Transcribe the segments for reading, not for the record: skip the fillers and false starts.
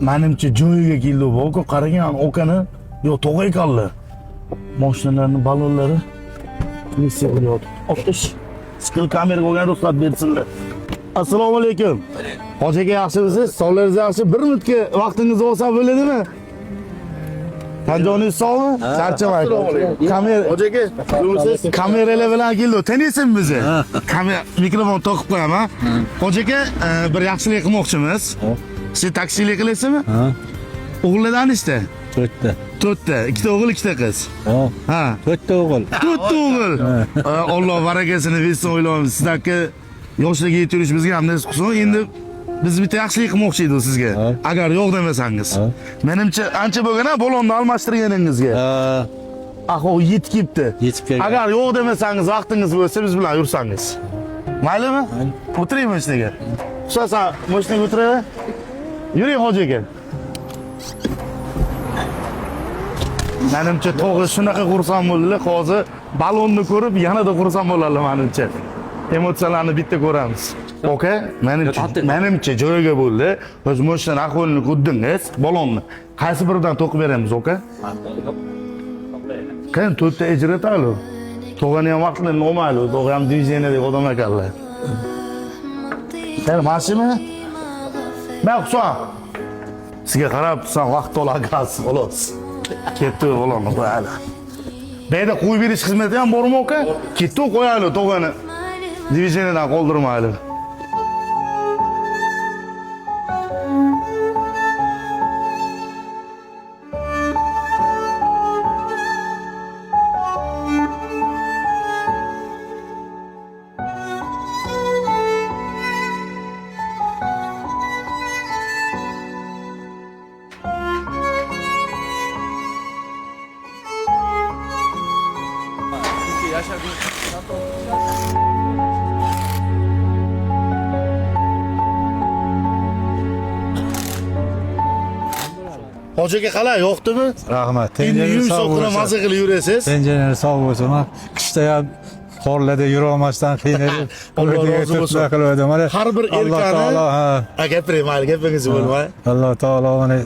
menimcha joyiga keldi bu. Qaragan okani yo'q to'g'ay qoldi. Mashinalarning balonlari nisi bo'lyapti. O'tish. Skill kameraga olgan ruxsat bersinlar. Assalomu alaykum. Hoji aka yaxshimisiz? Sog'lig'ingiz yaxshi? 1 minutga vaqtingiz bo'lsa bo'ladimi? Tanjoningiz sog'mi? Charchamang. Kamera Hoji aka, ko'rsiz? Kameralar bilan keldi. Taniysizmi bizni? Kamera mikrofon taqib qo'yaman. Hoji aka, bir yaxshilik qilmoqchimiz. Siz taksilik qilasizmi? O'g'illardan nechta? 4ta. 4ta. 2ta o'g'il, 2ta qiz. Ha. 4ta o'g'il. 4ta o'g'il. Alloh barakasini bersin o'ylaymiz. Sizdagi yoshlarga yetirish bizga ham nasib qilsin. Endi biz bitta yaxshilik qilmoqchi edik sizga. Agar yo'q demasangiz. Menimcha ancha bo'lgan-a bolonni almashtirganingizga. Ahvol yetib kelibdi. Agar yo'q demasangiz, vaqtingiz bo'lsa biz bilan yursangiz. Maylimi? O'tiring mashinaga. Xususan, mashinaga o'tiradi. Yuring Hoji aka. Menimcha to'g'ri shunaqa xursand bo'ldilar. Hozir balonni ko'rib yanada xursand bo'ladilar menimcha. Emotsiyalarni bitta ko'ramiz. Okay? Menimcha joyiga bo'ldi. Biz mashina ahvolini ko'rdingiz, balonni. Qaysi biridan to'qib beramiz, okay? Qani 4ta ijro ta'lu. To'g'ani ham vaqtida normal, to'g'ri ham divideniyadagi odam ekanlar. Sen mashina? Ben Husan. Sizga qarab tursan vaqt olasiz, xolos. Ketdi balonni qo'yadi. Beyda qo'yib berish xizmati ham bormi aka? Ketdi qo'yadi to'g'ani. Divizioniyadan qoldirmaydi. Hoji aka qalay, yo'qdimi? Rahmat. Endi yumshoqgina maza qilib yurasiz. Tenjerani sog' bo'lsin. Qishda ham qorlarda yura olmasdan qiynalib, qo'liga tutib qildim. Har bir erkakni gapiring, mayli gapingiz bo'lmay. Alloh taolo mana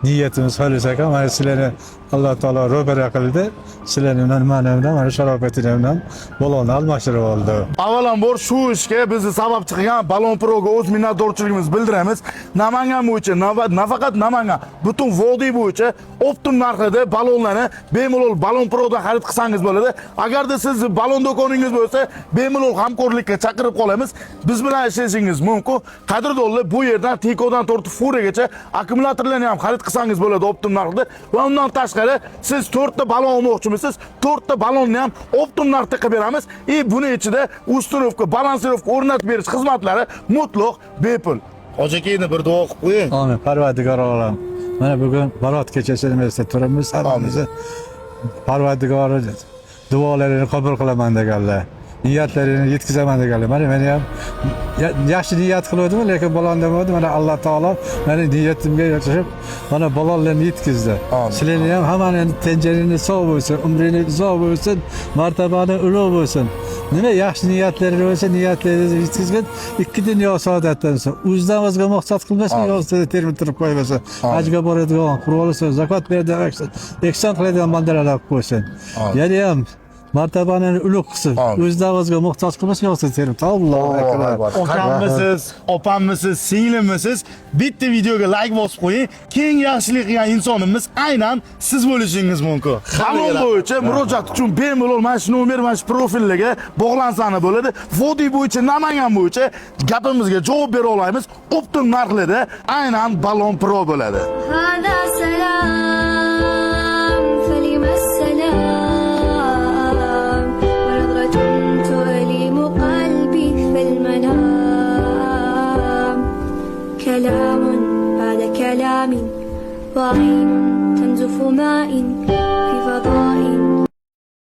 niyatimiz xolis ekan, mana sizlarni Alloh taolo ro'bara qildi. Sizlarning manimdan, mana sharofatingizdan balonni almashtirib oldi. Avvalambor shu ishga bizni sabab chiqgan Balon Proga o'z minnatdorchiligimizni bildiramiz. Namangan bo'yicha, nafaqat Namangan, butun vodiy bo'yicha optim narxida balonlarni bemalol Balon Prodan xarid qilsangiz bo'ladi. Agarda siz balon do'koningiz bo'lsa, bemalol hamkorlikka chaqirib qolamiz. Biz bilan ishlashingiz mumkin. Qadrdonlar bu yerdan Tikodan tortib Furagacha akkumulyatorlarni ham xarid qilsangiz bo'ladi optim narxda. Va undan tashqari siz 4 ta balon olmoqchimisiz? 4 ta balonni ham optim narxda qilib beramiz. Buni ichida ustunovka, balansirovka o'rnatib berish xizmatlari mutlaq bepul. Hoji aka bir duo qilib qo'ying. Amin. Parvardigor olam. Mana bugun Barot kechasida turibmiz. Hammamizni Parvardigor duolarini qabul qilaman deganlar. Niyatlarini yetkazaman deganlar. Mana men ham yaxshi niyat qildim, lekin balon demadim. Mana Alloh taolo meni niyatimga yarashib mana balonlarni yetkazdi. Sizlarni ham hammani tenjeringni sog' bo'lsin, umringiz uzoq bo'lsin, martabani ulug' bo'lsin. Nima yaxshi niyatlaringiz bo'lsa, niyatlaringizni yetkazgan ikki dunyo saodatdan so'ng o'zidan o'zga maqsad qilmasin, yo'qsa termib turib qo'ymasin. Hajga boradigan, qurolisi, zakot beradigan, ehson qiladigan bandalar qo'ysin. Yana ham martabani ulug' qilsin. O'zidan o'zga muhtoj qilmasin, yo'qsa termib. Allohu akbar. Okamisiz, opammisiz, singlimisiz? Bitta videoga like bosib qo'ying. Keng yaxshilik qilgan insonimiz aynan siz bo'lishingiz mumkin. Balon bo'yicha murojaat uchun bemalol mana shu nomer, mana shu profillarga bog'lansani bo'ladi. Vodiy bo'yicha, Namangan bo'yicha gapimizga javob bera olamiz. Optim narxlarda aynan Balon Pro bo'ladi. Hada salam, falimas salam. كلام بعد كلام وعين تنزف ماء في فضاء